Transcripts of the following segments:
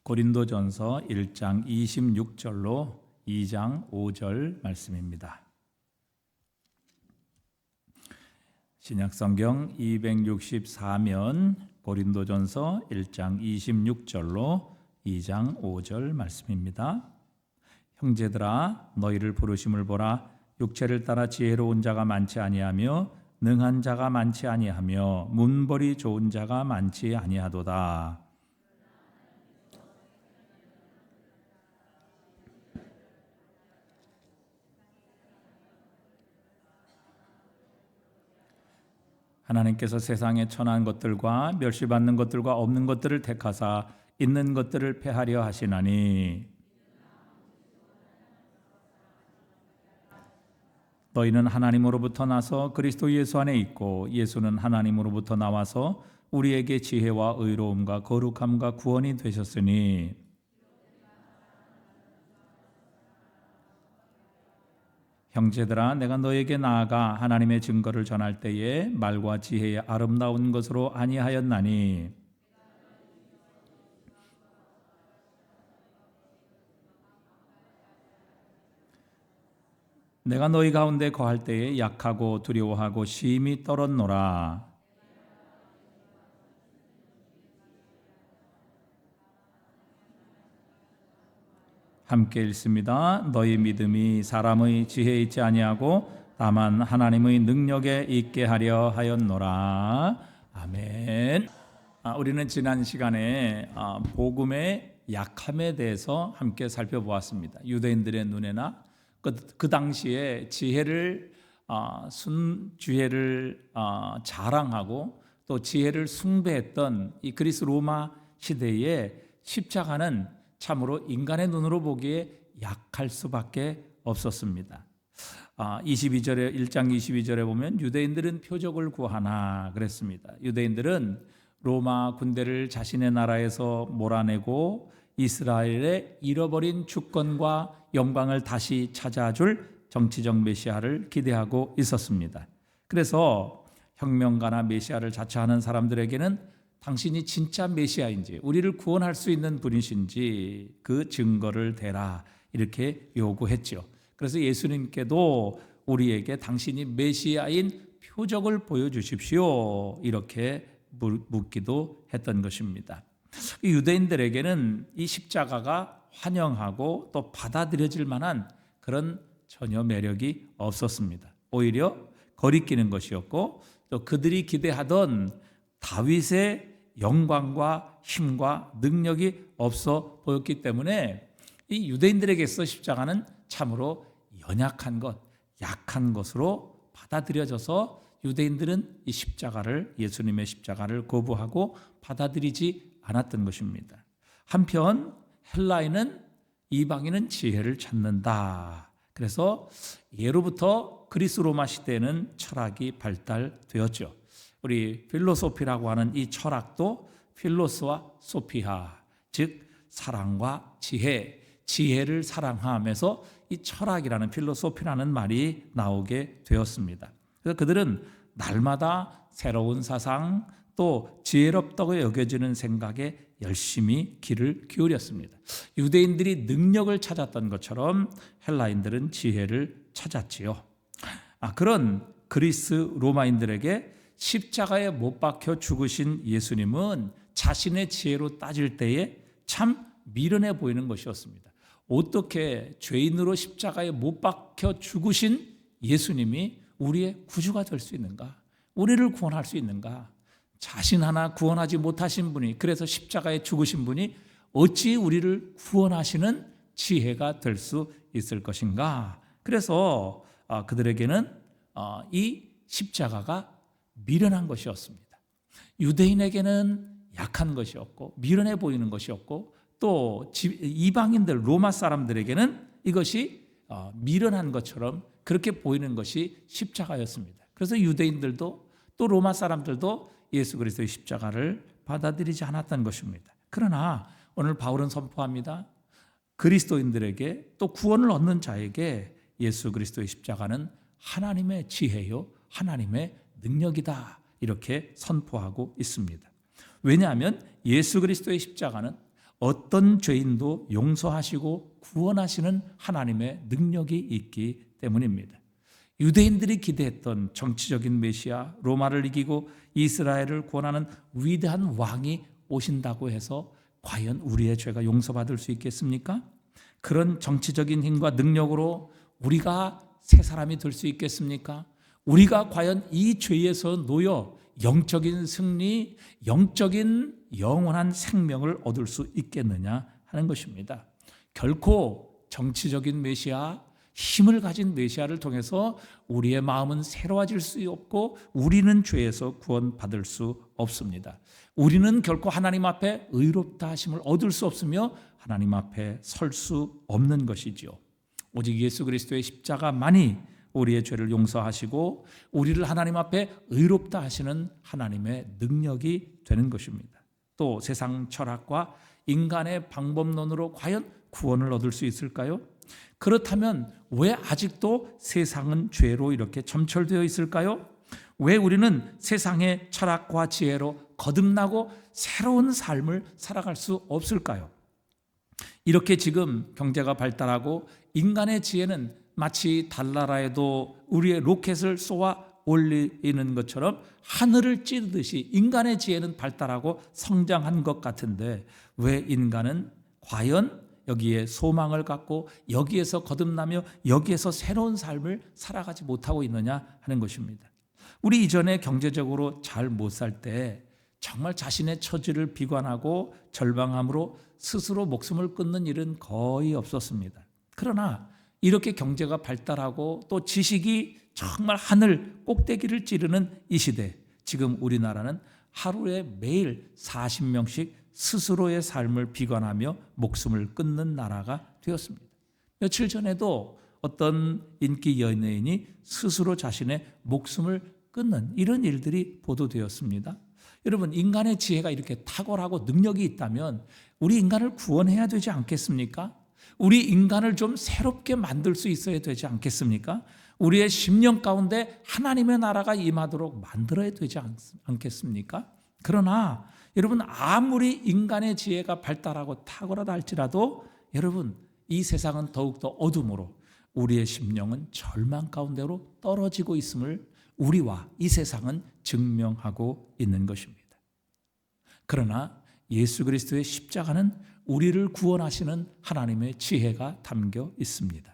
고린도전서 1장 26절로 2장 5절 말씀입니다. 신약성경 264면 고린도전서 1장 26절로 2장 5절 말씀입니다. 형제들아 너희를 부르심을 보라. 육체를 따라 지혜로운 자가 많지 아니하며 능한 자가 많지 아니하며 문벌이 좋은 자가 많지 아니하도다. 하나님께서 세상에 천한 것들과 멸시받는 것들과 없는 것들을 택하사 있는 것들을 패하려 하시나니 너희는 하나님으로부터 나서 그리스도 예수 안에 있고 예수는 하나님으로부터 나와서 우리에게 지혜와 의로움과 거룩함과 구원이 되셨으니 형제들아 내가 너에게 나아가 하나님의 증거를 전할 때에 말과 지혜의 아름다운 것으로 아니하였나니 내가 너희 가운데 거할 때에 약하고 두려워하고 심히 떨었노라. 함께 읽습니다. 너희 믿음이 사람의 지혜에 있지 아니하고 다만 하나님의 능력에 있게 하려 하였노라. 아멘. 우리는 지난 시간에 복음의 약함에 대해서 함께 살펴보았습니다. 유대인들의 눈에나 그 당시에 지혜를 순지혜를 자랑하고 또 지혜를 숭배했던 이 그리스 로마 시대에 십자가는 참으로 인간의 눈으로 보기에 약할 수밖에 없었습니다. 22절에 1장 22절에 보면 유대인들은 표적을 구하나 그랬습니다. 유대인들은 로마 군대를 자신의 나라에서 몰아내고 이스라엘의 잃어버린 주권과 영광을 다시 찾아줄 정치적 메시아를 기대하고 있었습니다. 그래서 혁명가나 메시아를 자처하는 사람들에게는 당신이 진짜 메시아인지 우리를 구원할 수 있는 분이신지 그 증거를 대라 이렇게 요구했죠. 그래서 예수님께도 우리에게 당신이 메시아인 표적을 보여주십시오 이렇게 묻기도 했던 것입니다. 유대인들에게는 이 십자가가 환영하고 또 받아들여질 만한 그런 전혀 매력이 없었습니다. 오히려 거리끼는 것이었고 또 그들이 기대하던 다윗의 영광과 힘과 능력이 없어 보였기 때문에 이 유대인들에게서 십자가는 참으로 연약한 것, 약한 것으로 받아들여져서 유대인들은 이 십자가를 예수님의 십자가를 거부하고 받아들이지 않았던 것입니다. 한편 헬라인은 이방인은 지혜를 찾는다. 그래서 예로부터 그리스 로마 시대에는 철학이 발달되었죠. 우리 필로소피라고 하는 이 철학도 필로스와 소피아, 즉 사랑과 지혜를 사랑하면서 이 철학이라는 필로소피라는 말이 나오게 되었습니다. 그래서 그들은 날마다 새로운 사상 또 지혜롭다고 여겨지는 생각에 열심히 귀를 기울였습니다. 유대인들이 능력을 찾았던 것처럼 헬라인들은 지혜를 찾았지요. 그런 그리스 로마인들에게 십자가에 못 박혀 죽으신 예수님은 자신의 지혜로 따질 때에 참 미련해 보이는 것이었습니다. 어떻게 죄인으로 십자가에 못 박혀 죽으신 예수님이 우리의 구주가 될 수 있는가? 우리를 구원할 수 있는가? 자신 하나 구원하지 못하신 분이, 그래서 십자가에 죽으신 분이 어찌 우리를 구원하시는 지혜가 될 수 있을 것인가? 그래서 그들에게는 이 십자가가 미련한 것이었습니다. 유대인에게는 약한 것이었고 미련해 보이는 것이었고 또 이방인들 로마 사람들에게는 이것이 미련한 것처럼 그렇게 보이는 것이 십자가였습니다. 그래서 유대인들도 또 로마 사람들도 예수 그리스도의 십자가를 받아들이지 않았던 것입니다. 그러나 오늘 바울은 선포합니다. 그리스도인들에게 또 구원을 얻는 자에게 예수 그리스도의 십자가는 하나님의 지혜요 하나님의 능력이다 이렇게 선포하고 있습니다. 왜냐하면 예수 그리스도의 십자가는 어떤 죄인도 용서하시고 구원하시는 하나님의 능력이 있기 때문입니다. 유대인들이 기대했던 정치적인 메시아, 로마를 이기고 이스라엘을 구원하는 위대한 왕이 오신다고 해서 과연 우리의 죄가 용서받을 수 있겠습니까? 그런 정치적인 힘과 능력으로 우리가 새 사람이 될 수 있겠습니까? 우리가 과연 이 죄에서 놓여 영적인 승리, 영적인 영원한 생명을 얻을 수 있겠느냐 하는 것입니다. 결코 정치적인 메시아, 힘을 가진 메시아를 통해서 우리의 마음은 새로워질 수 없고 우리는 죄에서 구원받을 수 없습니다. 우리는 결코 하나님 앞에 의롭다 하심을 얻을 수 없으며 하나님 앞에 설 수 없는 것이지요. 오직 예수 그리스도의 십자가만이 우리의 죄를 용서하시고 우리를 하나님 앞에 의롭다 하시는 하나님의 능력이 되는 것입니다. 또 세상 철학과 인간의 방법론으로 과연 구원을 얻을 수 있을까요? 그렇다면 왜 아직도 세상은 죄로 이렇게 점철되어 있을까요? 왜 우리는 세상의 철학과 지혜로 거듭나고 새로운 삶을 살아갈 수 없을까요? 이렇게 지금 경제가 발달하고 인간의 지혜는 마치 달나라에도 우리의 로켓을 쏘아 올리는 것처럼 하늘을 찌르듯이 인간의 지혜는 발달하고 성장한 것 같은데 왜 인간은 과연 여기에 소망을 갖고 여기에서 거듭나며 여기에서 새로운 삶을 살아가지 못하고 있느냐 하는 것입니다. 우리 이전에 경제적으로 잘 못 살 때 정말 자신의 처지를 비관하고 절망함으로 스스로 목숨을 끊는 일은 거의 없었습니다. 그러나 이렇게 경제가 발달하고 또 지식이 정말 하늘 꼭대기를 찌르는 이 시대, 지금 우리나라는 하루에 매일 40명씩 스스로의 삶을 비관하며 목숨을 끊는 나라가 되었습니다. 며칠 전에도 어떤 인기 연예인이 스스로 자신의 목숨을 끊는 이런 일들이 보도되었습니다. 여러분, 인간의 지혜가 이렇게 탁월하고 능력이 있다면 우리 인간을 구원해야 되지 않겠습니까? 우리 인간을 좀 새롭게 만들 수 있어야 되지 않겠습니까? 우리의 심령 가운데 하나님의 나라가 임하도록 만들어야 되지 않겠습니까? 그러나 여러분, 아무리 인간의 지혜가 발달하고 탁월하다 할지라도 여러분, 이 세상은 더욱더 어둠으로 우리의 심령은 절망 가운데로 떨어지고 있음을 우리와 이 세상은 증명하고 있는 것입니다. 그러나 예수 그리스도의 십자가는 우리를 구원하시는 하나님의 지혜가 담겨 있습니다.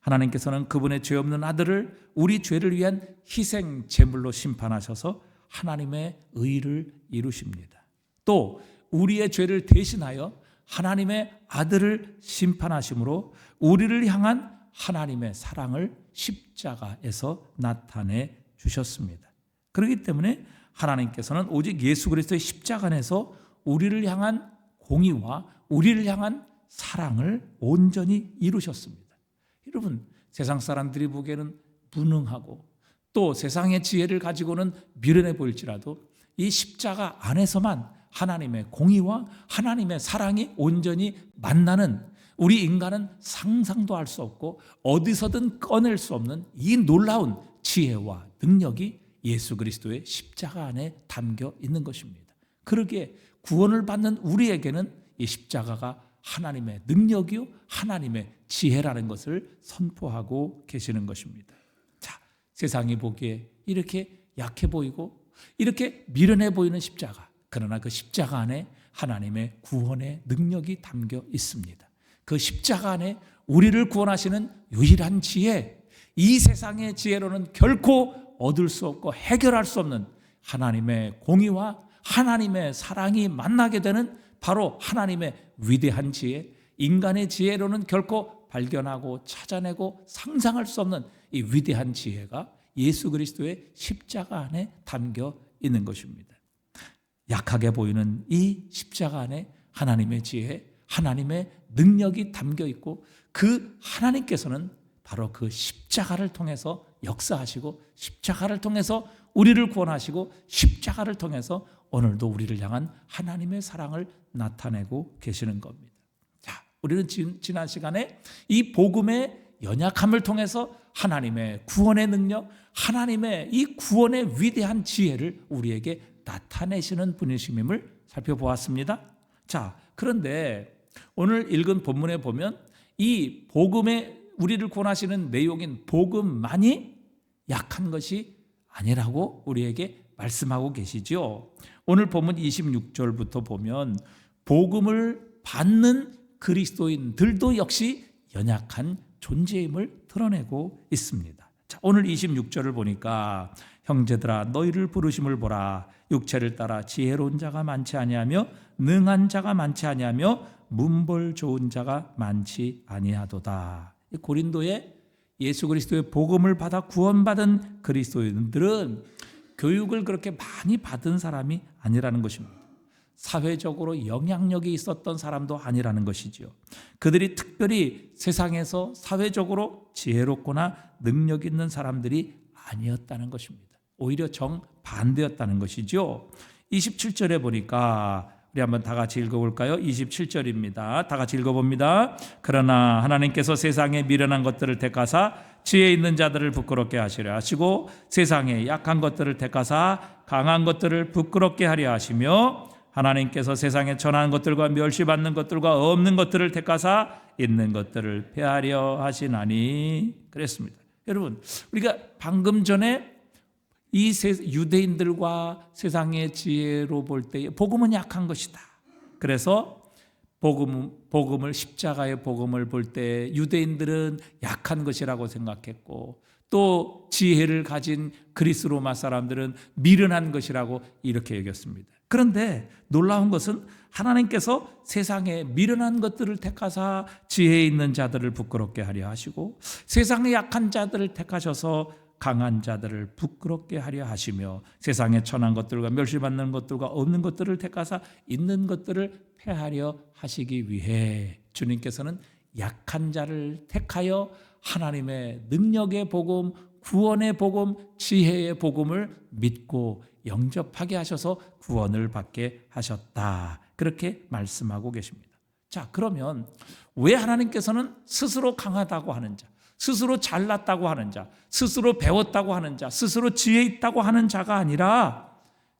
하나님께서는 그분의 죄 없는 아들을 우리 죄를 위한 희생 제물로 심판하셔서 하나님의 의를 이루십니다. 또 우리의 죄를 대신하여 하나님의 아들을 심판하심으로 우리를 향한 하나님의 사랑을 십자가에서 나타내 주셨습니다. 그렇기 때문에 하나님께서는 오직 예수 그리스도의 십자가 안에서 우리를 향한 공의와 우리를 향한 사랑을 온전히 이루셨습니다. 여러분, 세상 사람들이 보기에는 무능하고 또 세상의 지혜를 가지고는 미련해 보일지라도 이 십자가 안에서만 하나님의 공의와 하나님의 사랑이 온전히 만나는, 우리 인간은 상상도 할 수 없고 어디서든 꺼낼 수 없는 이 놀라운 지혜와 능력이 예수 그리스도의 십자가 안에 담겨 있는 것입니다. 그러기에 구원을 받는 우리에게는 이 십자가가 하나님의 능력이요 하나님의 지혜라는 것을 선포하고 계시는 것입니다. 자, 세상이 보기에 이렇게 약해 보이고 이렇게 미련해 보이는 십자가, 그러나 그 십자가 안에 하나님의 구원의 능력이 담겨 있습니다. 그 십자가 안에 우리를 구원하시는 유일한 지혜, 이 세상의 지혜로는 결코 얻을 수 없고 해결할 수 없는 하나님의 공의와 하나님의 사랑이 만나게 되는 바로 하나님의 위대한 지혜, 인간의 지혜로는 결코 발견하고 찾아내고 상상할 수 없는 이 위대한 지혜가 예수 그리스도의 십자가 안에 담겨 있는 것입니다. 약하게 보이는 이 십자가 안에 하나님의 지혜, 하나님의 능력이 담겨 있고 그 하나님께서는 바로 그 십자가를 통해서 역사하시고 십자가를 통해서 우리를 구원하시고 십자가를 통해서 오늘도 우리를 향한 하나님의 사랑을 나타내고 계시는 겁니다. 자, 우리는 지난 시간에 이 복음의 연약함을 통해서 하나님의 구원의 능력, 하나님의 이 구원의 위대한 지혜를 우리에게 나타내시는 분이심임을 살펴보았습니다. 자, 그런데 오늘 읽은 본문에 보면 이 복음에 우리를 구원하시는 내용인 복음만이 약한 것이 아니라고 우리에게 말씀하고 계시죠. 오늘 본문 26절부터 보면 복음을 받는 그리스도인들도 역시 연약한 존재임을 드러내고 있습니다. 자, 오늘 26절을 보니까 형제들아 너희를 부르심을 보라. 육체를 따라 지혜로운 자가 많지 아니하며 능한 자가 많지 아니하며 문벌 좋은 자가 많지 아니하도다. 고린도에 예수 그리스도의 복음을 받아 구원받은 그리스도인들은 교육을 그렇게 많이 받은 사람이 아니라는 것입니다. 사회적으로 영향력이 있었던 사람도 아니라는 것이지요. 그들이 특별히 세상에서 사회적으로 지혜롭거나 능력 있는 사람들이 아니었다는 것입니다. 오히려 정반대였다는 것이죠. 27절에 보니까 우리 한번 다 같이 읽어볼까요? 27절입니다. 다 같이 읽어봅니다. 그러나 하나님께서 세상에 미련한 것들을 택하사 지혜 있는 자들을 부끄럽게 하시려 하시고 세상에 약한 것들을 택하사 강한 것들을 부끄럽게 하려 하시며 하나님께서 세상에 천한 것들과 멸시받는 것들과 없는 것들을 택하사 있는 것들을 폐하려 하시나니 그랬습니다. 여러분, 우리가 방금 전에 이 유대인들과 세상의 지혜로 볼 때 복음은 약한 것이다. 그래서 복음을 십자가의 복음을 볼 때 유대인들은 약한 것이라고 생각했고 또 지혜를 가진 그리스 로마 사람들은 미련한 것이라고 이렇게 여겼습니다. 그런데 놀라운 것은 하나님께서 세상에 미련한 것들을 택하사 지혜 있는 자들을 부끄럽게 하려 하시고 세상의 약한 자들을 택하셔서 강한 자들을 부끄럽게 하려 하시며 세상에 천한 것들과 멸시받는 것들과 없는 것들을 택하사 있는 것들을 폐하려 하시기 위해 주님께서는 약한 자를 택하여 하나님의 능력의 복음, 구원의 복음, 지혜의 복음을 믿고 영접하게 하셔서 구원을 받게 하셨다. 그렇게 말씀하고 계십니다. 자, 그러면 왜 하나님께서는 스스로 강하다고 하는 자, 스스로 잘났다고 하는 자, 스스로 배웠다고 하는 자, 스스로 지혜 있다고 하는 자가 아니라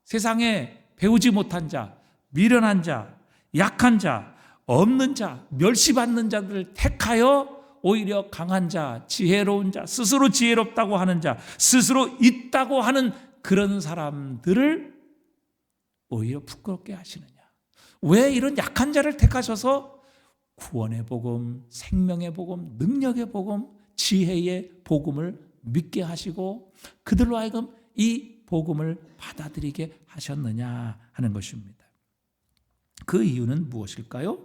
세상에 배우지 못한 자, 미련한 자, 약한 자, 없는 자, 멸시받는 자들을 택하여 오히려 강한 자, 지혜로운 자, 스스로 지혜롭다고 하는 자, 스스로 있다고 하는 그런 사람들을 오히려 부끄럽게 하시느냐? 왜 이런 약한 자를 택하셔서 구원의 복음, 생명의 복음, 능력의 복음, 지혜의 복음을 믿게 하시고 그들로 하여금 이 복음을 받아들이게 하셨느냐 하는 것입니다. 그 이유는 무엇일까요?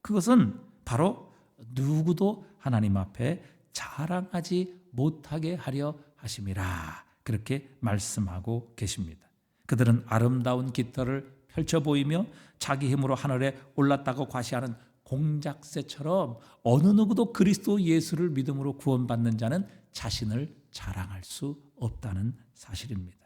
그것은 바로 누구도 하나님 앞에 자랑하지 못하게 하려 하심이라 그렇게 말씀하고 계십니다. 그들은 아름다운 깃털을 펼쳐 보이며 자기 힘으로 하늘에 올랐다고 과시하는 공작새처럼 어느 누구도 그리스도 예수를 믿음으로 구원받는 자는 자신을 자랑할 수 없다는 사실입니다.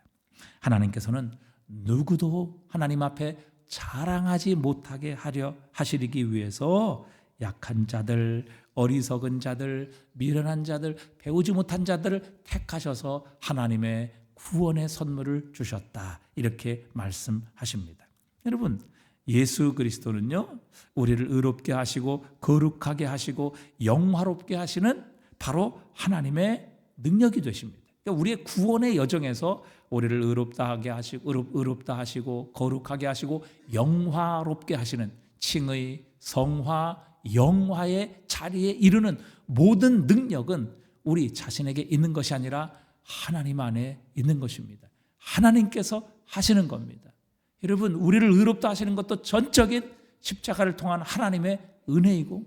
하나님께서는 누구도 하나님 앞에 자랑하지 못하게 하려 하시기 위해서 약한 자들, 어리석은 자들, 미련한 자들, 배우지 못한 자들을 택하셔서 하나님의 구원의 선물을 주셨다. 이렇게 말씀하십니다. 여러분, 예수 그리스도는요, 우리를 의롭게 하시고 거룩하게 하시고 영화롭게 하시는 바로 하나님의 능력이 되십니다. 그러니까 우리의 구원의 여정에서 우리를 의롭다 하시고 거룩하게 하시고 영화롭게 하시는 칭의, 성화, 영화의 자리에 이르는 모든 능력은 우리 자신에게 있는 것이 아니라 하나님 안에 있는 것입니다. 하나님께서 하시는 겁니다. 여러분, 우리를 의롭다 하시는 것도 전적인 십자가를 통한 하나님의 은혜이고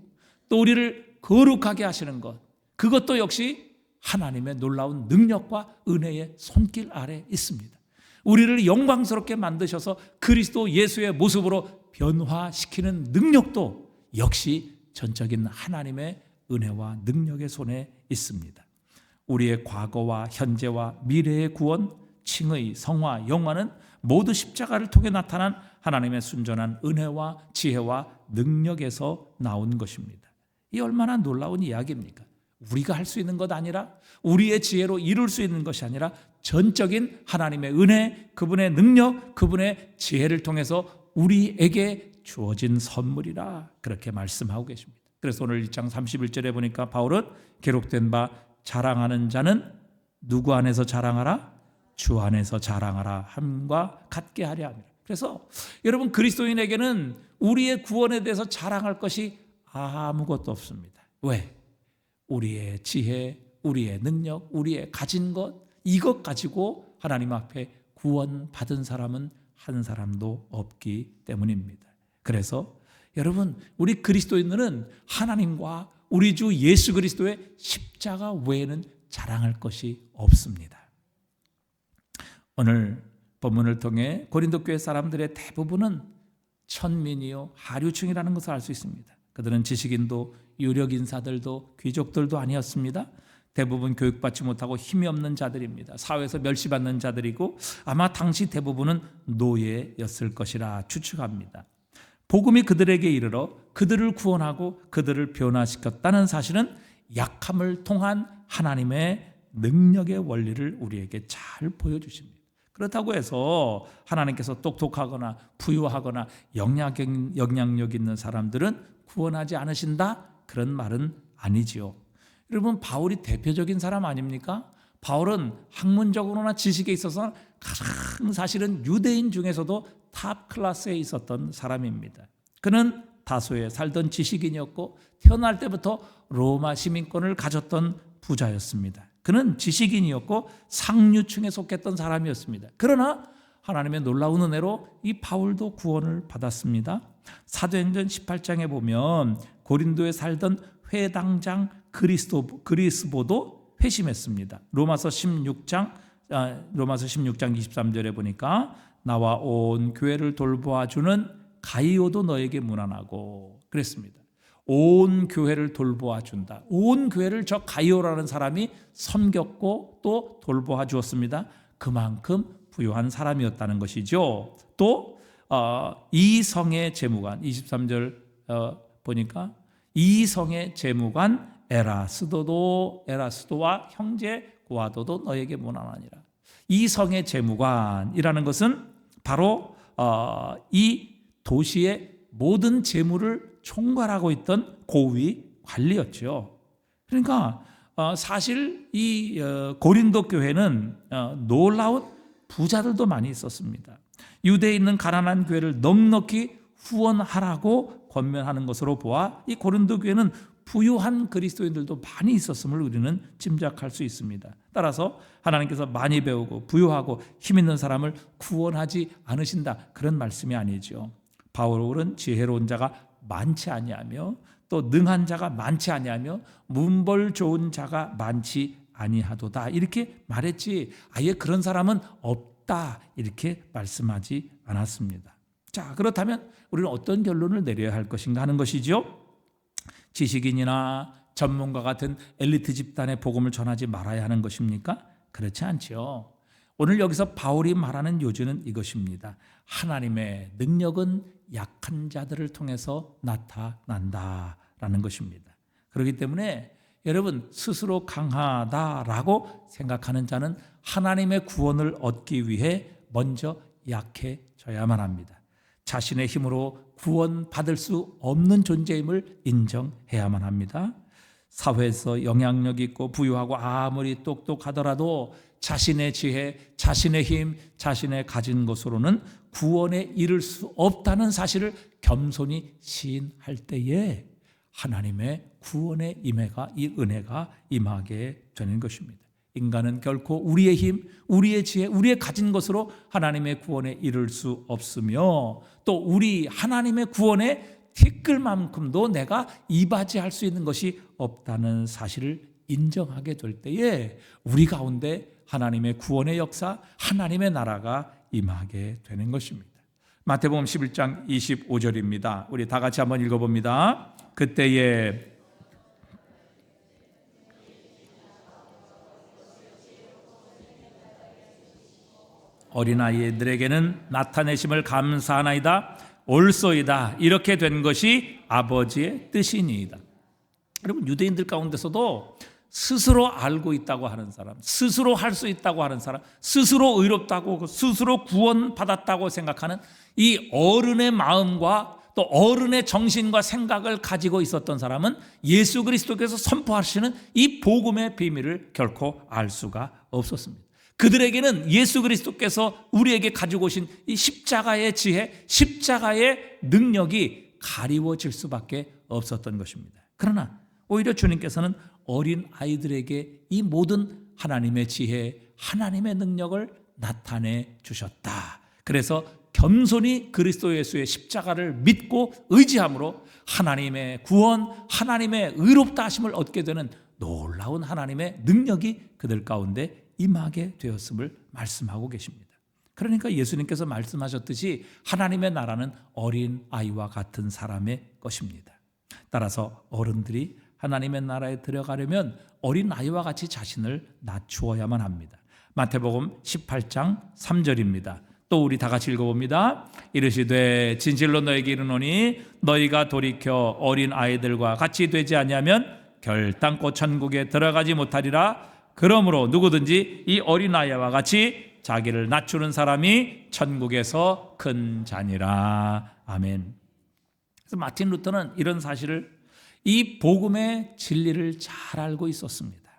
또 우리를 거룩하게 하시는 것, 그것도 역시 하나님의 놀라운 능력과 은혜의 손길 아래 있습니다. 우리를 영광스럽게 만드셔서 그리스도 예수의 모습으로 변화시키는 능력도 역시 전적인 하나님의 은혜와 능력의 손에 있습니다. 우리의 과거와 현재와 미래의 구원, 칭의, 성화, 영화는 모두 십자가를 통해 나타난 하나님의 순전한 은혜와 지혜와 능력에서 나온 것입니다. 이 얼마나 놀라운 이야기입니까? 우리가 할 수 있는 것 아니라 우리의 지혜로 이룰 수 있는 것이 아니라 전적인 하나님의 은혜, 그분의 능력, 그분의 지혜를 통해서 우리에게 주어진 선물이라 그렇게 말씀하고 계십니다. 그래서 오늘 1장 31절에 보니까 바울은 기록된 바 자랑하는 자는 누구 안에서 자랑하라? 주 안에서 자랑하라 함과 같게 하려 합니다. 그래서 여러분 그리스도인에게는 우리의 구원에 대해서 자랑할 것이 아무것도 없습니다. 왜? 우리의 지혜, 우리의 능력, 우리의 가진 것 이것 가지고 하나님 앞에 구원받은 사람은 한 사람도 없기 때문입니다. 그래서 여러분 우리 그리스도인들은 하나님과 우리 주 예수 그리스도의 십자가 외에는 자랑할 것이 없습니다. 오늘 본문을 통해 고린도 교회 사람들의 대부분은 천민이요 하류층이라는 것을 알 수 있습니다. 그들은 지식인도 유력 인사들도 귀족들도 아니었습니다. 대부분 교육받지 못하고 힘이 없는 자들입니다. 사회에서 멸시받는 자들이고 아마 당시 대부분은 노예였을 것이라 추측합니다. 복음이 그들에게 이르러 그들을 구원하고 그들을 변화시켰다는 사실은 약함을 통한 하나님의 능력의 원리를 우리에게 잘 보여주십니다. 그렇다고 해서 하나님께서 똑똑하거나 부유하거나 영향력 있는 사람들은 구원하지 않으신다? 그런 말은 아니지요. 여러분 바울이 대표적인 사람 아닙니까? 바울은 학문적으로나 지식에 있어서 가장 사실은 유대인 중에서도 탑 클래스에 있었던 사람입니다. 그는 다소에 살던 지식인이었고 태어날 때부터 로마 시민권을 가졌던 부자였습니다. 그는 지식인이었고 상류층에 속했던 사람이었습니다. 그러나 하나님의 놀라운 은혜로 이 바울도 구원을 받았습니다. 사도행전 18장에 보면 고린도에 살던 회당장 그리스보도 회심했습니다. 로마서 16장 23절에 보니까 나와 온 교회를 돌보아주는 가이오도 너에게 문안하고 그랬습니다. 온 교회를 돌보아준다. 온 교회를 저 가이오라는 사람이 섬겼고 또 돌보아 주었습니다. 그만큼 부유한 사람이었다는 것이죠. 또 이 성의 재무관 23절 보니까 이 성의 재무관 에라스도와 형제 고아도도 너에게 문안하니라. 이 성의 재무관이라는 것은 바로 이 도시의 모든 재물을 총괄하고 있던 고위 관리였죠. 그러니까 사실 이 고린도 교회는 놀라운 부자들도 많이 있었습니다. 유대에 있는 가난한 교회를 넉넉히 후원하라고 권면하는 것으로 보아 이 고린도 교회는 부유한 그리스도인들도 많이 있었음을 우리는 짐작할 수 있습니다. 따라서 하나님께서 많이 배우고 부유하고 힘 있는 사람을 구원하지 않으신다 그런 말씀이 아니죠. 바울은 지혜로운 자가 많지 아니하며 또 능한 자가 많지 아니하며 문벌 좋은 자가 많지 아니하도다 이렇게 말했지 아예 그런 사람은 없다 이렇게 말씀하지 않았습니다. 자 그렇다면 우리는 어떤 결론을 내려야 할 것인가 하는 것이죠. 지식인이나 전문가 같은 엘리트 집단의 복음을 전하지 말아야 하는 것입니까? 그렇지 않죠. 오늘 여기서 바울이 말하는 요지는 이것입니다. 하나님의 능력은 약한 자들을 통해서 나타난다라는 것입니다. 그렇기 때문에 여러분 스스로 강하다라고 생각하는 자는 하나님의 구원을 얻기 위해 먼저 약해져야만 합니다. 자신의 힘으로 구원받을 수 없는 존재임을 인정해야만 합니다. 사회에서 영향력 있고 부유하고 아무리 똑똑하더라도 자신의 지혜, 자신의 힘, 자신의 가진 것으로는 구원에 이를 수 없다는 사실을 겸손히 시인할 때에 하나님의 구원의 은혜가 임하게 되는 것입니다. 인간은 결코 우리의 힘, 우리의 지혜, 우리의 가진 것으로 하나님의 구원에 이를 수 없으며 또 우리 하나님의 구원에 티끌만큼도 내가 이바지할 수 있는 것이 없다는 사실을 인정하게 될 때에 우리 가운데 하나님의 구원의 역사, 하나님의 나라가 임하게 되는 것입니다. 마태복음 11장 25절입니다. 우리 다 같이 한번 읽어봅니다. 그때에 어린아이들에게는 나타내심을 감사하나이다 옳소이다 이렇게 된 것이 아버지의 뜻이니이다. 여러분 유대인들 가운데서도 스스로 알고 있다고 하는 사람, 스스로 할 수 있다고 하는 사람, 스스로 의롭다고 스스로 구원받았다고 생각하는 이 어른의 마음과 또 어른의 정신과 생각을 가지고 있었던 사람은 예수 그리스도께서 선포하시는 이 복음의 비밀을 결코 알 수가 없었습니다. 그들에게는 예수 그리스도께서 우리에게 가지고 오신 이 십자가의 지혜, 십자가의 능력이 가리워질 수밖에 없었던 것입니다. 그러나 오히려 주님께서는 어린 아이들에게 이 모든 하나님의 지혜, 하나님의 능력을 나타내 주셨다. 그래서 겸손히 그리스도 예수의 십자가를 믿고 의지함으로 하나님의 구원, 하나님의 의롭다 하심을 얻게 되는 놀라운 하나님의 능력이 그들 가운데 임하게 되었음을 말씀하고 계십니다. 그러니까 예수님께서 말씀하셨듯이 하나님의 나라는 어린 아이와 같은 사람의 것입니다. 따라서 어른들이 하나님의 나라에 들어가려면 어린 아이와 같이 자신을 낮추어야만 합니다. 마태복음 18장 3절입니다. 또 우리 다 같이 읽어봅니다. 이르시되 진실로 너에게 이르노니 너희가 돌이켜 어린 아이들과 같이 되지 아니하면 결단코 천국에 들어가지 못하리라. 그러므로 누구든지 이 어린 아이와 같이 자기를 낮추는 사람이 천국에서 큰 자니라. 아멘. 그래서 마틴 루터는 이런 사실을, 이 복음의 진리를 잘 알고 있었습니다.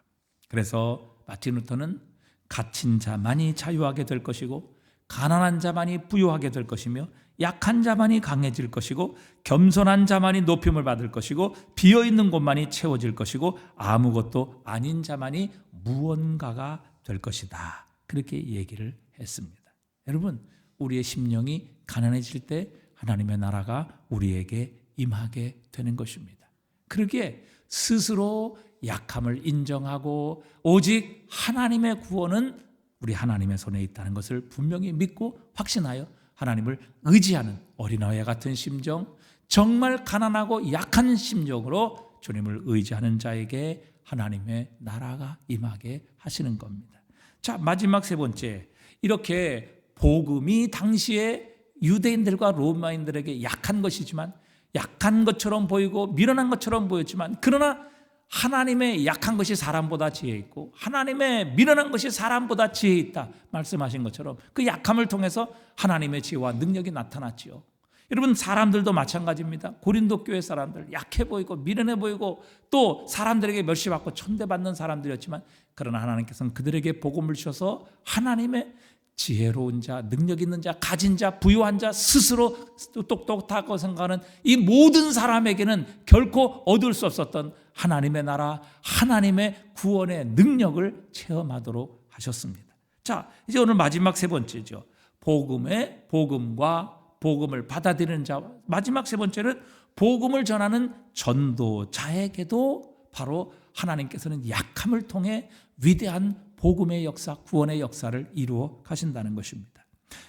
그래서 마틴 루터는 갇힌 자만이 자유하게 될 것이고 가난한 자만이 부유하게 될 것이며 약한 자만이 강해질 것이고 겸손한 자만이 높임을 받을 것이고 비어있는 곳만이 채워질 것이고 아무것도 아닌 자만이 무언가가 될 것이다. 그렇게 얘기를 했습니다. 여러분, 우리의 심령이 가난해질 때 하나님의 나라가 우리에게 임하게 되는 것입니다. 그러기에 스스로 약함을 인정하고 오직 하나님의 구원은 우리 하나님의 손에 있다는 것을 분명히 믿고 확신하여 하나님을 의지하는 어린아이와 같은 심정, 정말 가난하고 약한 심정으로 주님을 의지하는 자에게 하나님의 나라가 임하게 하시는 겁니다. 자, 마지막 세 번째, 이렇게 복음이 당시에 유대인들과 로마인들에게 약한 것이지만, 약한 것처럼 보이고 미련한 것처럼 보였지만, 그러나 하나님의 약한 것이 사람보다 지혜 있고 하나님의 미련한 것이 사람보다 지혜 있다 말씀하신 것처럼 그 약함을 통해서 하나님의 지혜와 능력이 나타났지요. 여러분, 사람들도 마찬가지입니다. 고린도 교회 사람들 약해 보이고 미련해 보이고 또 사람들에게 멸시받고 천대받는 사람들이었지만, 그러나 하나님께서는 그들에게 복음을 주셔서 하나님의 지혜로운 자, 능력 있는 자, 가진 자, 부유한 자, 스스로 똑똑하고 생각하는 이 모든 사람에게는 결코 얻을 수 없었던 하나님의 나라, 하나님의 구원의 능력을 체험하도록 하셨습니다. 자, 이제 오늘 마지막 세 번째죠. 복음과 복음을 받아들이는 자. 마지막 세 번째는 복음을 전하는 전도자에게도 바로 하나님께서는 약함을 통해 위대한 복음의 역사, 구원의 역사를 이루어 가신다는 것입니다.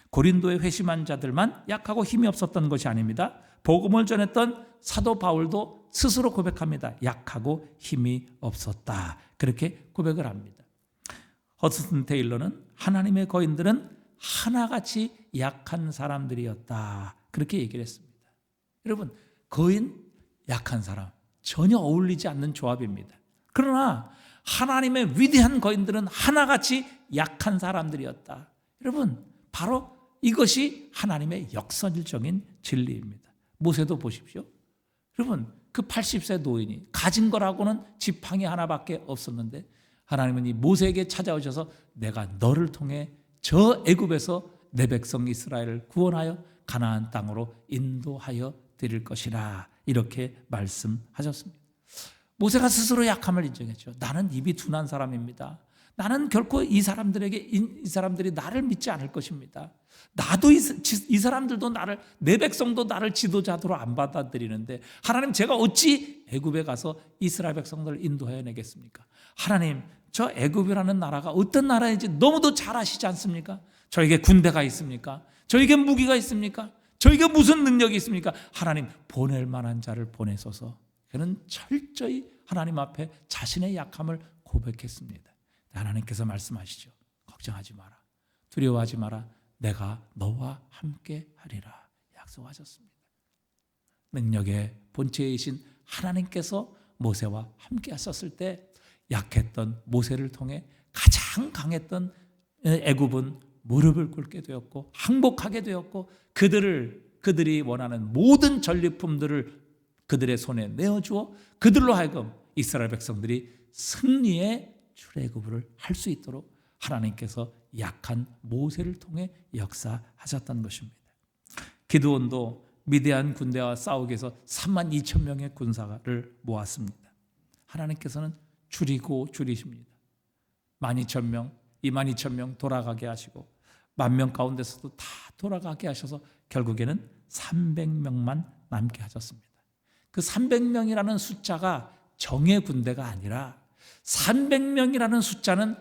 고린도에 회심한 자들만 약하고 힘이 없었던 것이 아닙니다. 복음을 전했던 사도 바울도 스스로 고백합니다. 약하고 힘이 없었다. 그렇게 고백을 합니다. 허스튼 테일러는 하나님의 거인들은 하나같이 약한 사람들이었다. 그렇게 얘기를 했습니다. 여러분, 거인, 약한 사람 전혀 어울리지 않는 조합입니다. 그러나 하나님의 위대한 거인들은 하나같이 약한 사람들이었다. 여러분, 바로 이것이 하나님의 역설적인 진리입니다. 모세도 보십시오. 여러분, 그 80세 노인이 가진 거라고는 지팡이 하나밖에 없었는데 하나님은 이 모세에게 찾아오셔서 내가 너를 통해 저 애굽에서 내 백성 이스라엘을 구원하여 가나안 땅으로 인도하여 드릴 것이라, 이렇게 말씀하셨습니다. 모세가 스스로 약함을 인정했죠. 나는 입이 둔한 사람입니다. 나는 결코 이 사람들이 나를 믿지 않을 것입니다. 나도 이 사람들도 나를, 내 백성도 나를 지도자로 안 받아들이는데 하나님, 제가 어찌 애굽에 가서 이스라엘 백성들을 인도해 내겠습니까? 하나님, 저 애굽이라는 나라가 어떤 나라인지 너무도 잘 아시지 않습니까? 저에게 군대가 있습니까? 저에게 무기가 있습니까? 저에게 무슨 능력이 있습니까? 하나님, 보낼 만한 자를 보내소서. 그는 철저히 하나님 앞에 자신의 약함을 고백했습니다. 하나님께서 말씀하시죠. 걱정하지 마라. 두려워하지 마라. 내가 너와 함께 하리라 약속하셨습니다. 능력의 본체이신 하나님께서 모세와 함께 하셨을 때 약했던 모세를 통해 가장 강했던 애굽은 무릎을 꿇게 되었고 항복하게 되었고 그들을 그들이 원하는 모든 전리품들을 그들의 손에 내어주어 그들로 하여금 이스라엘 백성들이 승리의 출애굽을 할 수 있도록 하나님께서 약한 모세를 통해 역사하셨던 것입니다. 기드온도 미디안 군대와 싸우기 위해서 3만 2천 명의 군사를 모았습니다. 하나님께서는 줄이고 줄이십니다. 12,000명, 22,000명 돌아가게 하시고 10,000명 가운데서도 다 돌아가게 하셔서 결국에는 300명만 남게 하셨습니다. 그 300명이라는 숫자가 정예 군대가 아니라 300명이라는 숫자는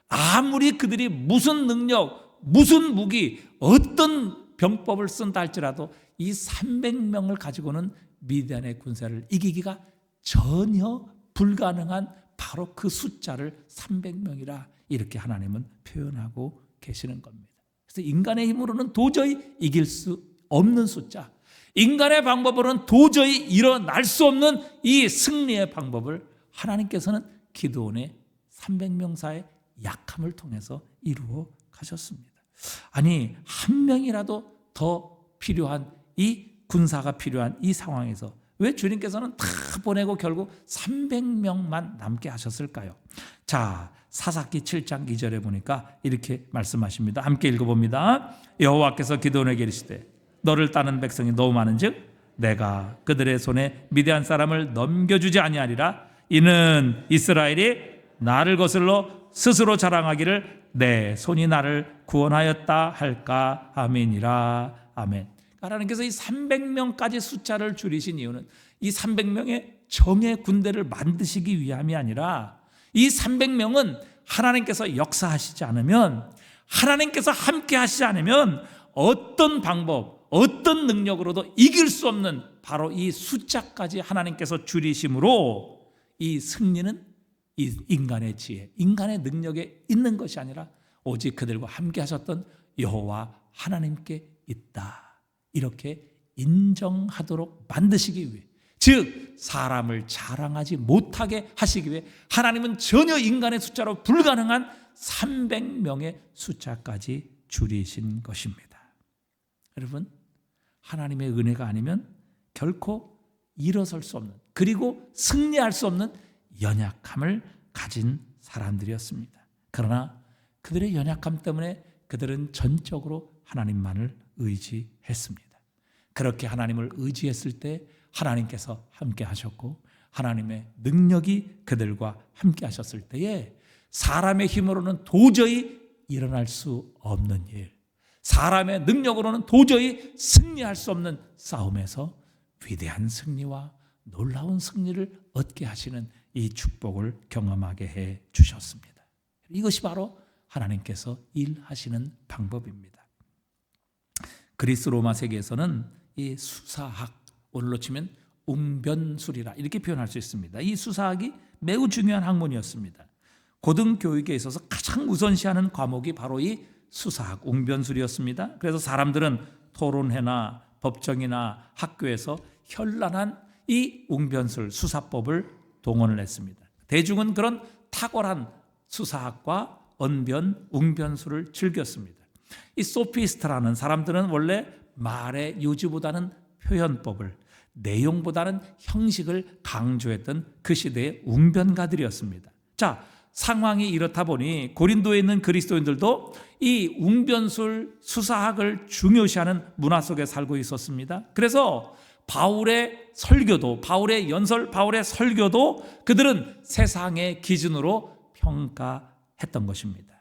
아무리 그들이 무슨 능력, 무슨 무기, 어떤 병법을 쓴다 할지라도 이 300명을 가지고는 미디안의 군사를 이기기가 전혀 불가능한 바로 그 숫자를 300명이라 이렇게 하나님은 표현하고 계시는 겁니다. 그래서 인간의 힘으로는 도저히 이길 수 없는 숫자, 인간의 방법으로는 도저히 일어날 수 없는 이 승리의 방법을 하나님께서는 기드온의 300명사의 약함을 통해서 이루어 가셨습니다. 아니, 한 명이라도 더 필요한 이 군사가 필요한 이 상황에서 왜 주님께서는 다 보내고 결국 300명만 남게 하셨을까요? 자, 사사기 7장 2절에 보니까 이렇게 말씀하십니다. 함께 읽어봅니다. 여호와께서 기드온에게 이르시되 너를 따르는 백성이 너무 많은즉 내가 그들의 손에 미디안 사람을 넘겨주지 아니하리라. 이는 이스라엘이 나를 거슬러 스스로 자랑하기를 내 손이 나를 구원하였다 할까 아멘이라. 아멘. 하나님께서 이 300명까지 숫자를 줄이신 이유는 이 300명의 정예 군대를 만드시기 위함이 아니라 이 300명은 하나님께서 역사하시지 않으면, 하나님께서 함께 하시지 않으면 어떤 방법, 어떤 능력으로도 이길 수 없는 바로 이 숫자까지 하나님께서 줄이심으로 이 승리는 이 인간의 지혜, 인간의 능력에 있는 것이 아니라 오직 그들과 함께 하셨던 여호와 하나님께 있다, 이렇게 인정하도록 만드시기 위해, 즉 사람을 자랑하지 못하게 하시기 위해 하나님은 전혀 인간의 숫자로 불가능한 300명의 숫자까지 줄이신 것입니다. 여러분, 하나님의 은혜가 아니면 결코 일어설 수 없는, 그리고 승리할 수 없는 연약함을 가진 사람들이었습니다. 그러나 그들의 연약함 때문에 그들은 전적으로 하나님만을 의지했습니다. 그렇게 하나님을 의지했을 때 하나님께서 함께 하셨고, 하나님의 능력이 그들과 함께 하셨을 때에 사람의 힘으로는 도저히 일어날 수 없는 일, 사람의 능력으로는 도저히 승리할 수 없는 싸움에서 위대한 승리와 놀라운 승리를 얻게 하시는 이 축복을 경험하게 해 주셨습니다. 이것이 바로 하나님께서 일하시는 방법입니다. 그리스 로마 세계에서는 이 수사학, 오늘로 치면 웅변술이라 이렇게 표현할 수 있습니다. 이 수사학이 매우 중요한 학문이었습니다. 고등교육에 있어서 가장 우선시하는 과목이 바로 이 수사학, 웅변술이었습니다. 그래서 사람들은 토론회나 법정이나 학교에서 현란한 이 웅변술, 수사법을 동원을 했습니다. 대중은 그런 탁월한 수사학과 언변, 웅변술을 즐겼습니다. 이 소피스트라는 사람들은 원래 말의 요지보다는 표현법을, 내용보다는 형식을 강조했던 그 시대의 웅변가들이었습니다. 자, 상황이 이렇다 보니 고린도에 있는 그리스도인들도 이 웅변술, 수사학을 중요시하는 문화 속에 살고 있었습니다. 그래서 바울의 설교도, 바울의 연설, 바울의 설교도 그들은 세상의 기준으로 평가했던 것입니다.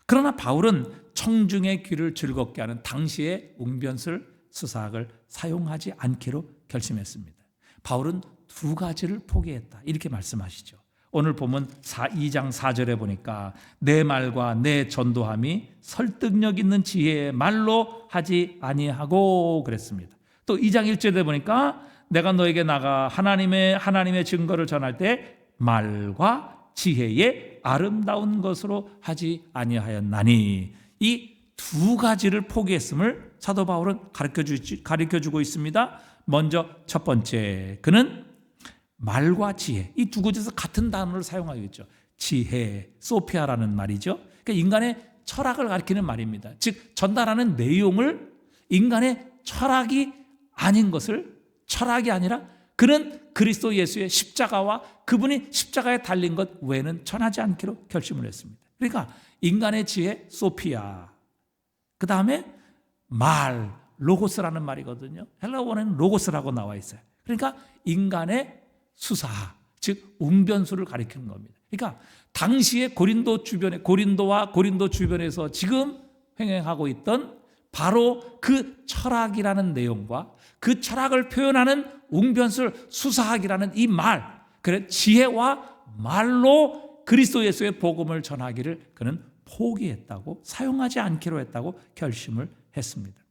그러나 바울은 청중의 귀를 즐겁게 하는 당시의 웅변술, 수사학을 사용하지 않기로 결심했습니다. 바울은 두 가지를 포기했다, 이렇게 말씀하시죠. 오늘 보면 2장 4절에 보니까 내 말과 내 전도함이 설득력 있는 지혜의 말로 하지 아니하고 그랬습니다. 또 2장 1절에 보니까 내가 너에게 나가 하나님의 증거를 전할 때 말과 지혜의 아름다운 것으로 하지 아니하였나니, 이 두 가지를 포기했음을 사도 바울은 가르쳐주고 있습니다. 먼저 첫 번째, 그는 말과 지혜, 이 두 곳에서 같은 단어를 사용하겠죠. 지혜, 소피아라는 말이죠. 그러니까 인간의 철학을 가리키는 말입니다. 즉 전달하는 내용을 인간의 철학이 아닌 것을, 철학이 아니라 그는 그리스도 예수의 십자가와 그분이 십자가에 달린 것 외에는 전하지 않기로 결심을 했습니다. 그러니까 인간의 지혜 소피아, 그 다음에 말, 로고스라는 말이거든요. 헬라 원어에는 로고스라고 나와 있어요. 그러니까 인간의 수사, 즉 웅변수를 가리키는 겁니다. 그러니까 당시에 고린도와 고린도 주변에서 지금 횡행하고 있던 바로 그 철학이라는 내용과 그 철학을 표현하는 웅변술 수사학이라는 이 말, 그래 지혜와 말로 그리스도 예수의 복음을 전하기를 그는 포기했다고, 사용하지 않기로 했다고 결심을 했습니다.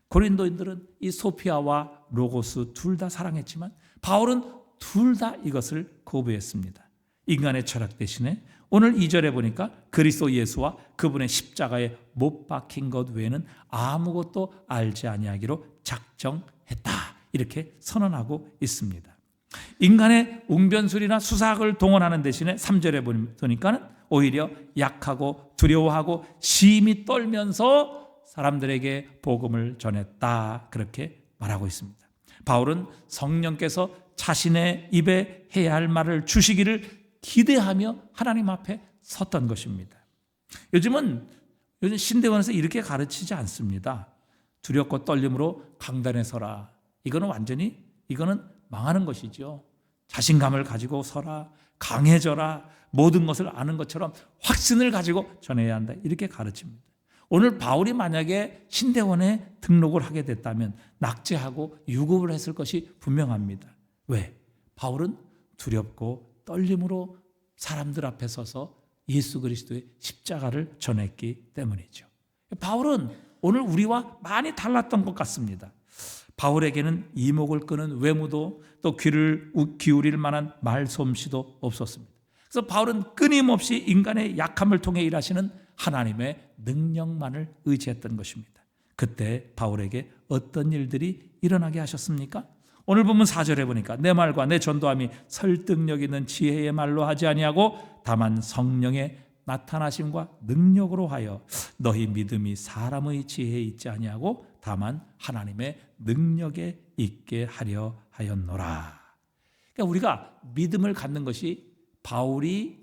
고린도인들은 이 소피아와 로고스 둘 다 사랑했지만 바울은 둘 다 이것을 거부했습니다. 인간의 철학 대신에 오늘 2절에 보니까 그리스도 예수와 그분의 십자가에 못 박힌 것 외에는 아무것도 알지 아니하기로 작정했다, 이렇게 선언하고 있습니다. 인간의 웅변술이나 수사학을 동원하는 대신에 3절에 보니까 오히려 약하고 두려워하고 심히 떨면서 사람들에게 복음을 전했다, 그렇게 말하고 있습니다. 바울은 성령께서 자신의 입에 해야 할 말을 주시기를 기대하며 하나님 앞에 섰던 것입니다. 요즘 신대원에서 이렇게 가르치지 않습니다. 두렵고 떨림으로 강단에 서라. 이거는 망하는 것이죠. 자신감을 가지고 서라, 강해져라, 모든 것을 아는 것처럼 확신을 가지고 전해야 한다, 이렇게 가르칩니다. 오늘 바울이 만약에 신대원에 등록을 하게 됐다면 낙제하고 유급을 했을 것이 분명합니다. 왜? 바울은 두렵고 떨림으로 사람들 앞에 서서 예수 그리스도의 십자가를 전했기 때문이죠. 바울은 오늘 우리와 많이 달랐던 것 같습니다. 바울에게는 이목을 끄는 외모도 또 귀를 기울일 만한 말솜씨도 없었습니다. 그래서 바울은 끊임없이 인간의 약함을 통해 일하시는 하나님의 능력만을 의지했던 것입니다. 그때 바울에게 어떤 일들이 일어나게 하셨습니까? 오늘 보면 4절에 보니까 내 말과 내 전도함이 설득력 있는 지혜의 말로 하지 아니하고 다만 성령의 나타나심과 능력으로 하여 너희 믿음이 사람의 지혜에 있지 아니하고 다만 하나님의 능력에 있게 하려 하였노라. 그러니까 우리가 믿음을 갖는 것이 바울이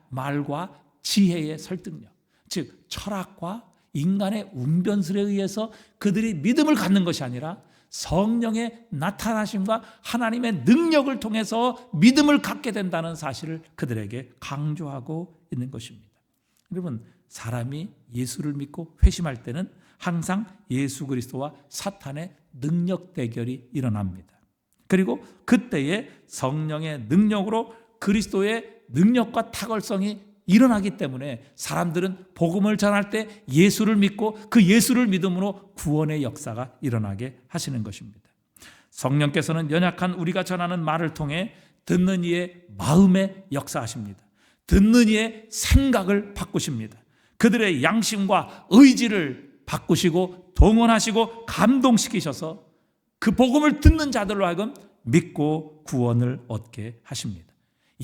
말과 지혜의 설득력, 즉 철학과 인간의 웅변술에 의해서 그들이 믿음을 갖는 것이 아니라 성령의 나타나심과 하나님의 능력을 통해서 믿음을 갖게 된다는 사실을 그들에게 강조하고 있는 것입니다. 여러분, 사람이 예수를 믿고 회심할 때는 항상 예수 그리스도와 사탄의 능력 대결이 일어납니다. 그리고 그때에 성령의 능력으로 그리스도의 능력과 탁월성이 일어나기 때문에 사람들은 복음을 전할 때 예수를 믿고 그 예수를 믿음으로 구원의 역사가 일어나게 하시는 것입니다. 성령께서는 연약한 우리가 전하는 말을 통해 듣는 이의 마음에 역사하십니다. 듣는 이의 생각을 바꾸십니다. 그들의 양심과 의지를 바꾸시고 동원하시고 감동시키셔서 그 복음을 듣는 자들로 하여금 믿고 구원을 얻게 하십니다.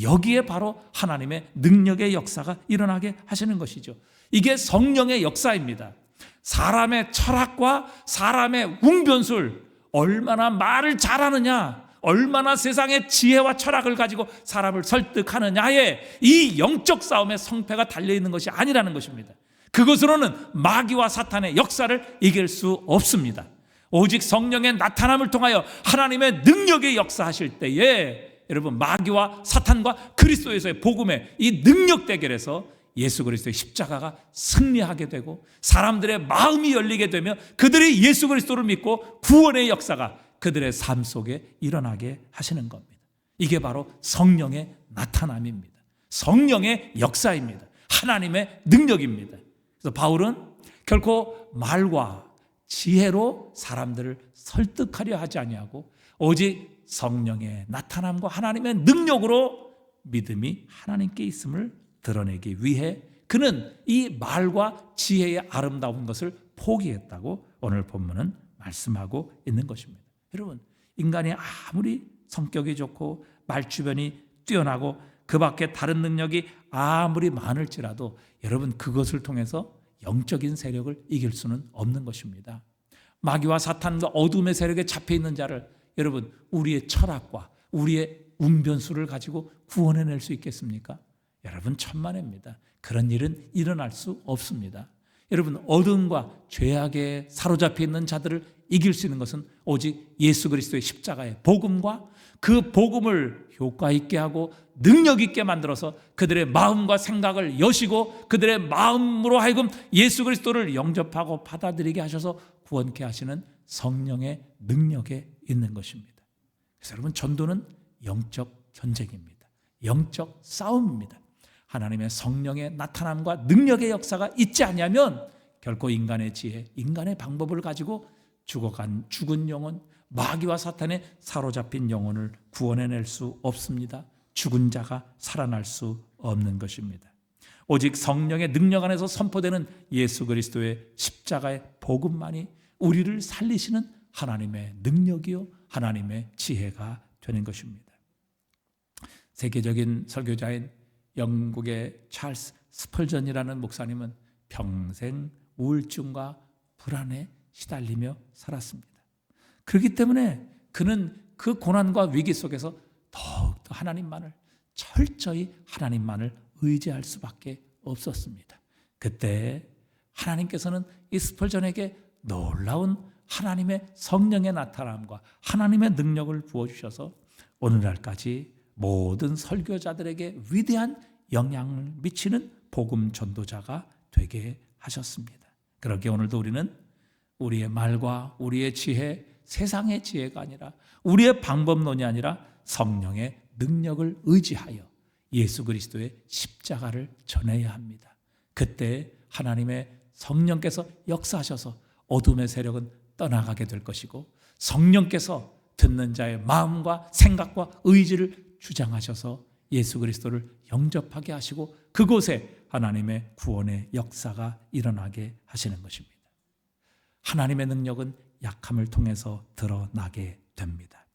여기에 바로 하나님의 능력의 역사가 일어나게 하시는 것이죠. 이게 성령의 역사입니다. 사람의 철학과 사람의 웅변술, 얼마나 말을 잘하느냐, 얼마나 세상의 지혜와 철학을 가지고 사람을 설득하느냐에 이 영적 싸움의 성패가 달려있는 것이 아니라는 것입니다. 그것으로는 마귀와 사탄의 역사를 이길 수 없습니다. 오직 성령의 나타남을 통하여 하나님의 능력의 역사하실 때에 여러분, 마귀와 사탄과 그리스도에서의 복음의 이 능력 대결에서 예수 그리스도의 십자가가 승리하게 되고 사람들의 마음이 열리게 되며 그들이 예수 그리스도를 믿고 구원의 역사가 그들의 삶 속에 일어나게 하시는 겁니다. 이게 바로 성령의 나타남입니다. 성령의 역사입니다. 하나님의 능력입니다. 그래서 바울은 결코 말과 지혜로 사람들을 설득하려 하지 아니하고 오직 성령의 나타남과 하나님의 능력으로 믿음이 하나님께 있음을 드러내기 위해 그는 이 말과 지혜의 아름다운 것을 포기했다고 오늘 본문은 말씀하고 있는 것입니다. 여러분, 인간이 아무리 성격이 좋고 말주변이 뛰어나고 그 밖에 다른 능력이 아무리 많을지라도 여러분, 그것을 통해서 영적인 세력을 이길 수는 없는 것입니다. 마귀와 사탄과 어둠의 세력에 잡혀 있는 자를 여러분 우리의 철학과 우리의 운변수를 가지고 구원해낼 수 있겠습니까? 여러분 천만입니다. 그런 일은 일어날 수 없습니다. 여러분 어둠과 죄악에 사로잡혀 있는 자들을 이길 수 있는 것은 오직 예수 그리스도의 십자가의 복음과 그 복음을 효과 있게 하고 능력 있게 만들어서 그들의 마음과 생각을 여시고 그들의 마음으로 하여금 예수 그리스도를 영접하고 받아들이게 하셔서 구원케 하시는 성령의 능력에 있는 것입니다. 그래서 여러분 전도는 영적 전쟁입니다. 영적 싸움입니다. 하나님의 성령의 나타남과 능력의 역사가 있지 않으면 결코 인간의 지혜, 인간의 방법을 가지고 죽은 영혼, 마귀와 사탄에 사로잡힌 영혼을 구원해낼 수 없습니다. 죽은 자가 살아날 수 없는 것입니다. 오직 성령의 능력 안에서 선포되는 예수 그리스도의 십자가의 복음만이 우리를 살리시는 하나님의 능력이요 하나님의 지혜가 되는 것입니다. 세계적인 설교자인 영국의 찰스 스펄전이라는 목사님은 평생 우울증과 불안에 시달리며 살았습니다. 그렇기 때문에 그는 그 고난과 위기 속에서 더욱더 하나님만을 철저히 하나님만을 의지할 수밖에 없었습니다. 그때 하나님께서는 이 스펄전에게 놀라운 하나님의 성령의 나타남과 하나님의 능력을 부어주셔서 오늘날까지 모든 설교자들에게 위대한 영향을 미치는 복음 전도자가 되게 하셨습니다. 그렇게 오늘도 우리는 우리의 말과 우리의 지혜, 세상의 지혜가 아니라 우리의 방법론이 아니라 성령의 능력을 의지하여 예수 그리스도의 십자가를 전해야 합니다. 그때 하나님의 성령께서 역사하셔서 어둠의 세력은 떠나가게 될 것이고 성령께서 듣는 자의 마음과 생각과 의지를 주장하셔서 예수 그리스도를 영접하게 하시고 그곳에 하나님의 구원의 역사가 일어나게 하시는 것입니다. 하나님의 능력은 약함을 통해서 드러나게 됩니다.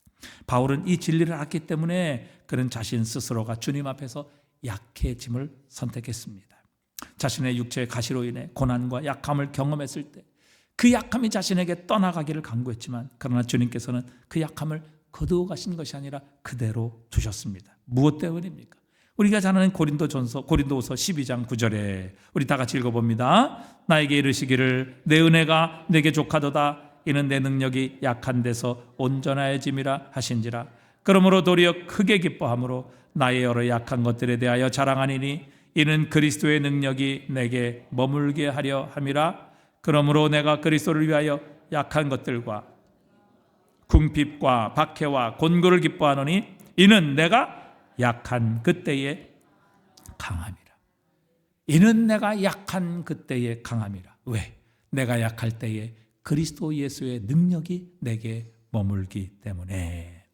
바울은 이 진리를 알았기 때문에 그는 자신 스스로가 주님 앞에서 약해짐을 선택했습니다. 자신의 육체의 가시로 인해 고난과 약함을 경험했을 때 그 약함이 자신에게 떠나가기를 간구했지만 그러나 주님께서는 그 약함을 거두어 가신 것이 아니라 그대로 두셨습니다. 무엇 때문입니까? 우리가 잘 아는 고린도후서 12장 9절에 우리 다 같이 읽어봅니다. 나에게 이르시기를 내 은혜가 내게 족하도다. 이는 내 능력이 약한 데서 온전하여짐이라 하신지라. 그러므로 도리어 크게 기뻐함으로 나의 여러 약한 것들에 대하여 자랑하니니 이는 그리스도의 능력이 내게 머물게 하려 함이라. 그러므로 내가 그리스도를 위하여 약한 것들과 궁핍과 박해와 곤고를 기뻐하노니 이는 내가 약한 그때에 강함이라. 이는 내가 약한 그때에 강함이라. 왜? 내가 약할 때에 그리스도 예수의 능력이 내게 머물기 때문에.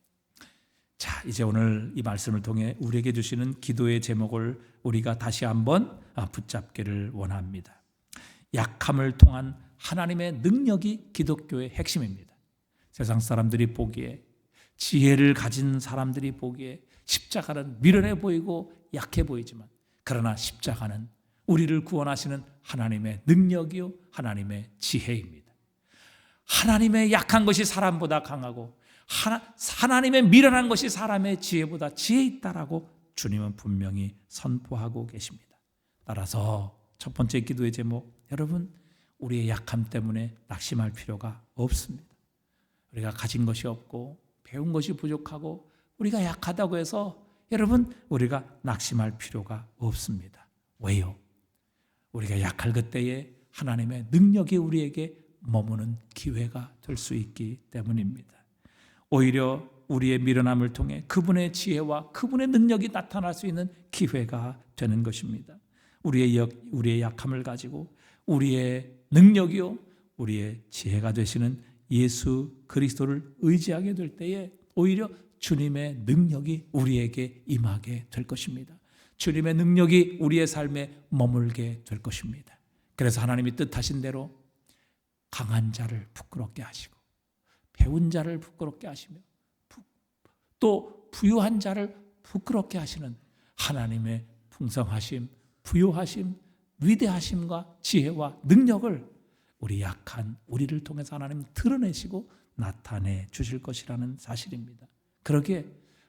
자, 이제 오늘 이 말씀을 통해 우리에게 주시는 기도의 제목을 우리가 다시 한번 붙잡기를 원합니다. 약함을 통한 하나님의 능력이 기독교의 핵심입니다. 세상 사람들이 보기에, 지혜를 가진 사람들이 보기에 십자가는 미련해 보이고 약해 보이지만 그러나 십자가는 우리를 구원하시는 하나님의 능력이요 하나님의 지혜입니다. 하나님의 약한 것이 사람보다 강하고 하나님의 미련한 것이 사람의 지혜보다 지혜 있다라고 주님은 분명히 선포하고 계십니다. 따라서 첫 번째 기도의 제목, 여러분 우리의 약함 때문에 낙심할 필요가 없습니다. 우리가 가진 것이 없고 배운 것이 부족하고 우리가 약하다고 해서 여러분 우리가 낙심할 필요가 없습니다. 왜요? 우리가 약할 그때에 하나님의 능력이 우리에게 머무는 기회가 될 수 있기 때문입니다. 오히려 우리의 미련함을 통해 그분의 지혜와 그분의 능력이 나타날 수 있는 기회가 되는 것입니다. 우리의 약함을 가지고 우리의 능력이요 우리의 지혜가 되시는 예수 그리스도를 의지하게 될 때에 오히려 주님의 능력이 우리에게 임하게 될 것입니다. 주님의 능력이 우리의 삶에 머물게 될 것입니다. 그래서 하나님이 뜻하신 대로 강한 자를 부끄럽게 하시고 배운 자를 부끄럽게 하시며 또 부유한 자를 부끄럽게 하시는 하나님의 풍성하심, 부유하심, 위대하심과 지혜와 능력을 우리 약한 우리를 통해서 하나님 드러내시고 나타내 주실 것이라는 사실입니다. 그러기에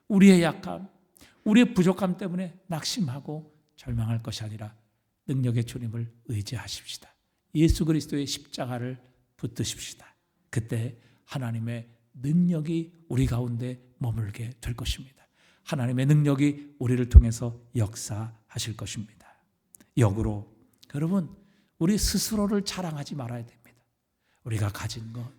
우리의 약함, 우리의 부족함 때문에 낙심하고 절망할 것이 아니라 능력의 주님을 의지하십시다. 예수 그리스도의 십자가를 붙드십시다. 그때 하나님의 능력이 우리 가운데 머물게 될 것입니다. 하나님의 능력이 우리를 통해서 역사하실 것입니다. 역으로 여러분, 우리 스스로를 자랑하지 말아야 됩니다. 우리가 가진 것,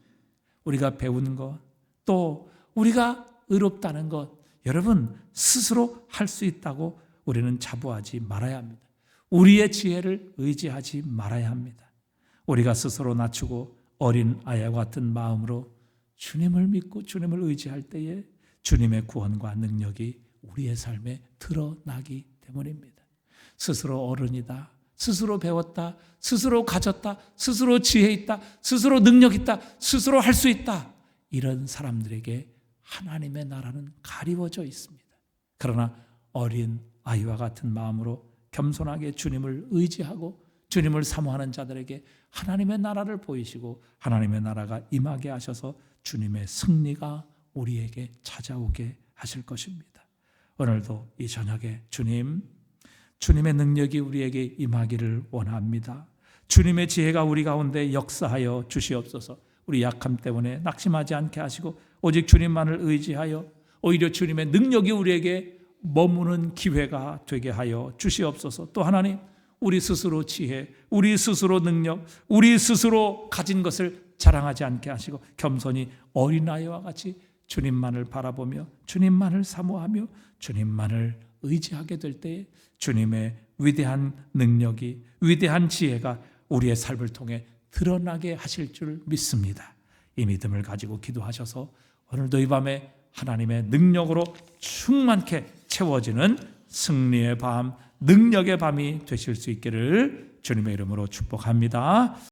우리가 배운 것, 또 우리가 의롭다는 것, 여러분 스스로 할 수 있다고 우리는 자부하지 말아야 합니다. 우리의 지혜를 의지하지 말아야 합니다. 우리가 스스로 낮추고 어린 아이와 같은 마음으로 주님을 믿고 주님을 의지할 때에 주님의 구원과 능력이 우리의 삶에 드러나기 때문입니다. 스스로 어른이다, 스스로 배웠다, 스스로 가졌다, 스스로 지혜 있다, 스스로 능력 있다, 스스로 할 수 있다, 이런 사람들에게 하나님의 나라는 가리워져 있습니다. 그러나 어린 아이와 같은 마음으로 겸손하게 주님을 의지하고 주님을 사모하는 자들에게 하나님의 나라를 보이시고 하나님의 나라가 임하게 하셔서 주님의 승리가 우리에게 찾아오게 하실 것입니다. 오늘도 이 저녁에 주님의 능력이 우리에게 임하기를 원합니다. 주님의 지혜가 우리 가운데 역사하여 주시옵소서. 우리 약함 때문에 낙심하지 않게 하시고 오직 주님만을 의지하여 오히려 주님의 능력이 우리에게 머무는 기회가 되게 하여 주시옵소서. 또 하나님, 우리 스스로 지혜, 우리 스스로 능력, 우리 스스로 가진 것을 자랑하지 않게 하시고 겸손히 어린아이와 같이 주님만을 바라보며 주님만을 사모하며 주님만을 의지하게 될 때에 주님의 위대한 능력이, 위대한 지혜가 우리의 삶을 통해 드러나게 하실 줄 믿습니다. 이 믿음을 가지고 기도하셔서 오늘도 이 밤에 하나님의 능력으로 충만케 채워지는 승리의 밤, 능력의 밤이 되실 수 있기를 주님의 이름으로 축복합니다.